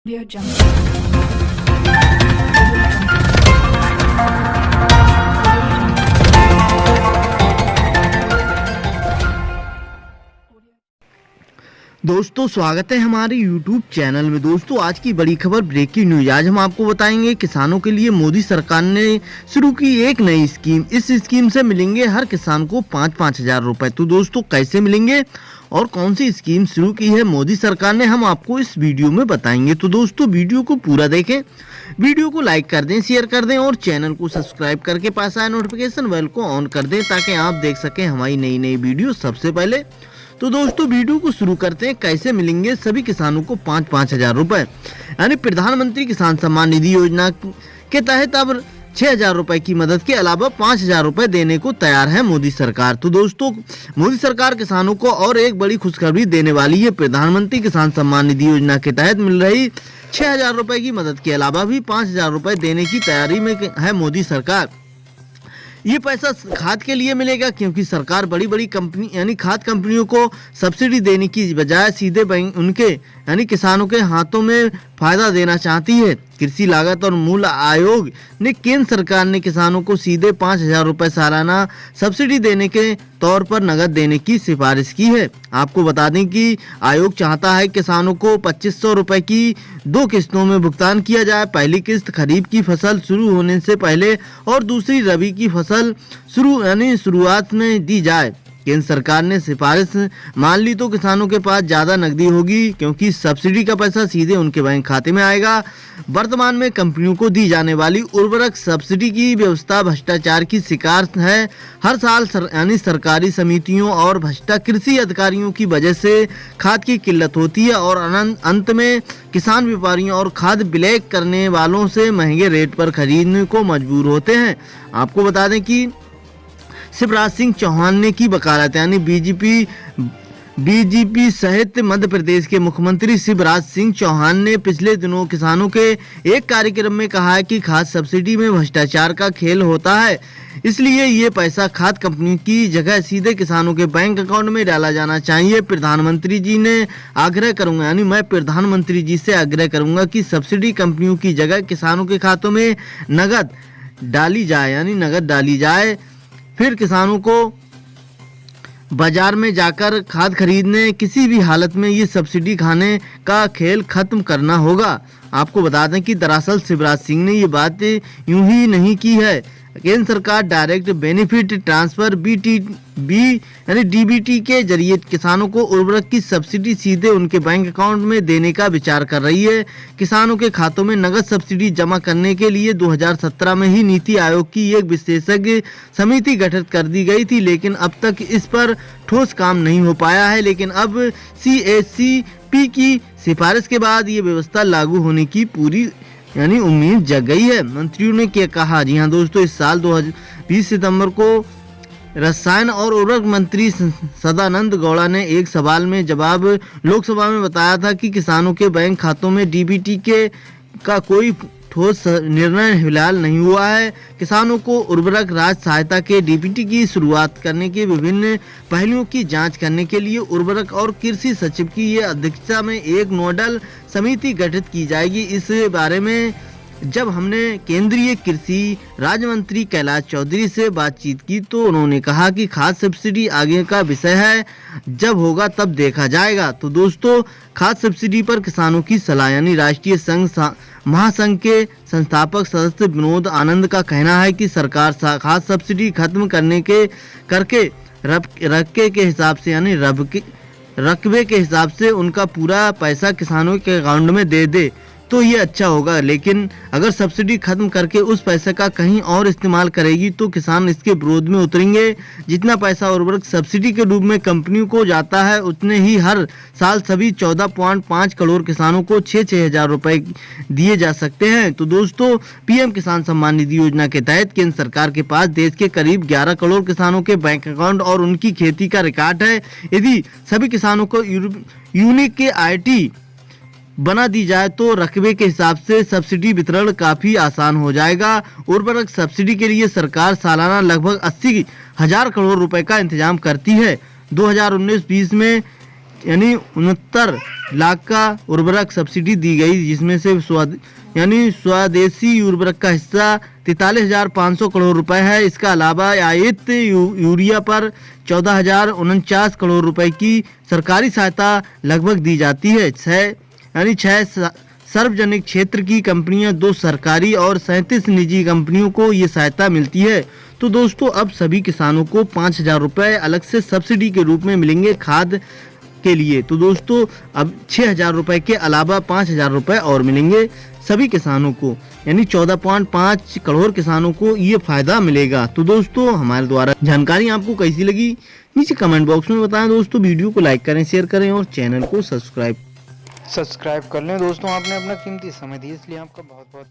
Audio Jungle. दोस्तों स्वागत है हमारे YouTube चैनल में। दोस्तों आज की बड़ी खबर ब्रेकिंग न्यूज। आज हम आपको बताएंगे किसानों के लिए मोदी सरकार ने शुरू की एक नई स्कीम। इस स्कीम से मिलेंगे हर किसान को 5-5 हजार रुपए। तो दोस्तों कैसे मिलेंगे और कौन सी स्कीम शुरू की है मोदी सरकार ने, हम आपको इस वीडियो में बताएंगे। तो दोस्तों वीडियो को पूरा देखें, वीडियो को लाइक कर दें, शेयर कर दें और चैनल को सब्सक्राइब करके पास आए नोटिफिकेशन बेल को ऑन कर दें ताकि आप देख सकें हमारी नई वीडियो सबसे पहले। तो दोस्तों वीडियो को शुरू करते हैं। कैसे मिलेंगे सभी किसानों को 5-5 हजार रुपए, यानी प्रधानमंत्री किसान सम्मान निधि योजना के तहत अब 6 हजार रुपए की मदद के अलावा 5 हजार रुपए देने को तैयार है मोदी सरकार। तो दोस्तों मोदी सरकार किसानों को और एक बड़ी खुशखबरी देने वाली है। प्रधानमंत्री किसान सम्मान निधि योजना के तहत मिल रही 6 हजार रुपए की मदद के अलावा भी 5 हजार रुपए देने की तैयारी में है मोदी सरकार। ये पैसा खाद के लिए मिलेगा क्योंकि सरकार बड़ी कंपनी यानी खाद कंपनियों को सब्सिडी देने की बजाय सीधे बैंक उनके यानी किसानों के हाथों में फायदा देना चाहती है। कृषि लागत और मूल्य आयोग ने केंद्र सरकार ने किसानों को सीधे 5 हजार रुपए सालाना सब्सिडी देने के तौर पर नगद देने की सिफारिश की है। आपको बता दें कि आयोग चाहता है किसानों को 2500 रुपए की 2 किस्तों में भुगतान किया जाए। पहली किस्त खरीफ की फसल शुरू होने से पहले और दूसरी रबी की फसल शुरुआत में दी जाए। केंद्र सरकार ने सिफारिश मान ली तो किसानों के पास ज़्यादा नकदी होगी क्योंकि सब्सिडी का पैसा सीधे उनके बैंक खाते में आएगा। वर्तमान में कंपनियों को दी जाने वाली उर्वरक सब्सिडी की व्यवस्था भ्रष्टाचार की शिकार है। हर साल सरकारी समितियों और भ्रष्ट कृषि अधिकारियों की वजह से खाद की किल्लत होती है और अंत में किसान व्यापारियों और खाद ब्लैक करने वालों से महंगे रेट पर खरीदने को मजबूर होते हैं। आपको बता दें कि शिवराज सिंह चौहान ने की वकालत, यानी बीजेपी सहित मध्य प्रदेश के मुख्यमंत्री शिवराज सिंह चौहान ने पिछले दिनों किसानों के एक कार्यक्रम में कहा है कि खाद सब्सिडी में भ्रष्टाचार का खेल होता है, इसलिए ये पैसा खाद कंपनी की जगह सीधे किसानों के बैंक अकाउंट में डाला जाना चाहिए। प्रधानमंत्री जी ने आग्रह करूंगा, यानी मैं प्रधानमंत्री जी से आग्रह करूंगा कि सब्सिडी कंपनियों की जगह किसानों के खातों में नगद डाली जाए, फिर किसानों को बाजार में जाकर खाद खरीदने किसी भी हालत में ये सब्सिडी खाने का खेल खत्म करना होगा। आपको बता दें कि दरअसल शिवराज सिंह ने ये बात यूं ही नहीं की है। केंद्र सरकार डायरेक्ट बेनिफिट ट्रांसफर यानी डीबीटी के जरिए किसानों को उर्वरक की सब्सिडी सीधे उनके बैंक अकाउंट में देने का विचार कर रही है। किसानों के खातों में नगद सब्सिडी जमा करने के लिए 2017 में ही नीति आयोग की एक विशेषज्ञ समिति गठित कर दी गई थी, लेकिन अब तक इस पर ठोस काम नहीं हो पाया है। लेकिन अब CACP की सिफारिश के बाद ये व्यवस्था लागू होने की पूरी उम्मीद जग गई है। मंत्रियों ने क्या कहा? जी हाँ दोस्तों, इस साल 20 सितंबर को रसायन और उर्वरक मंत्री सदानंद गौड़ा ने एक सवाल में जवाब लोकसभा में बताया था कि किसानों के बैंक खातों में डीबीटी का कोई ठोस निर्णय फिलहाल नहीं हुआ है। किसानों को उर्वरक राज्य सहायता के डीबीटी की शुरुआत करने के विभिन्न पहलुओं की जांच करने के लिए उर्वरक और कृषि सचिव की ये अध्यक्षता में एक नोडल समिति गठित की जाएगी। इस बारे में जब हमने केंद्रीय कृषि राज्य मंत्री कैलाश चौधरी से बातचीत की तो उन्होंने कहा कि खाद सब्सिडी आगे का विषय है, जब होगा तब देखा जाएगा। तो दोस्तों खाद सब्सिडी पर किसानों की सलाह, यानी राष्ट्रीय महासंघ के संस्थापक सदस्य विनोद आनंद का कहना है कि सरकार खाद सब्सिडी खत्म करके रकबे के हिसाब से यानी रकबे के हिसाब से उनका पूरा पैसा किसानों के अकाउंट में दे दे तो ये अच्छा होगा। लेकिन अगर सब्सिडी खत्म करके उस पैसे का कहीं और इस्तेमाल करेगी तो किसान इसके विरोध में उतरेंगे। जितना पैसा उर्वरक सब्सिडी के रूप में कंपनियों को जाता है उतने ही हर साल सभी 14.5 करोड़ किसानों को 6-6 हजार रुपए दिए जा सकते हैं। तो दोस्तों PM किसान सम्मान निधि योजना के तहत केंद्र सरकार के पास देश के करीब 11 करोड़ किसानों के बैंक अकाउंट और उनकी खेती का रिकॉर्ड है। यदि सभी किसानों को यूनिक ID बना दी जाए तो रकबे के हिसाब से सब्सिडी वितरण काफी आसान हो जाएगा। उर्वरक सब्सिडी के लिए सरकार सालाना लगभग 80 हजार करोड़ रुपए का इंतजाम करती है। 2019-20 में यानी 69 लाख का उर्वरक सब्सिडी दी गई, जिसमें से स्वदेशी उर्वरक का हिस्सा 43,500 करोड़ रुपए है। इसका अलावा आयातित यूरिया पर 14,049 करोड़ रुपए की सरकारी सहायता लगभग दी जाती है। 6 सार्वजनिक क्षेत्र की कंपनियां, 2 सरकारी और 37 निजी कंपनियों को ये सहायता मिलती है। तो दोस्तों अब सभी किसानों को 5,000 रुपये अलग से सब्सिडी के रूप में मिलेंगे खाद के लिए। तो दोस्तों अब 6,000 रुपये के अलावा 5,000 रुपये और मिलेंगे सभी किसानों को, यानी 14.5 करोड़ किसानों को ये फायदा मिलेगा। तो दोस्तों हमारे द्वारा जानकारी आपको कैसी लगी नीचे कमेंट बॉक्स में बताएं। दोस्तों वीडियो को लाइक करें, शेयर करें और चैनल को सब्सक्राइब कर लें। दोस्तों आपने अपना कीमती समय दिया, इसलिए आपका बहुत बहुत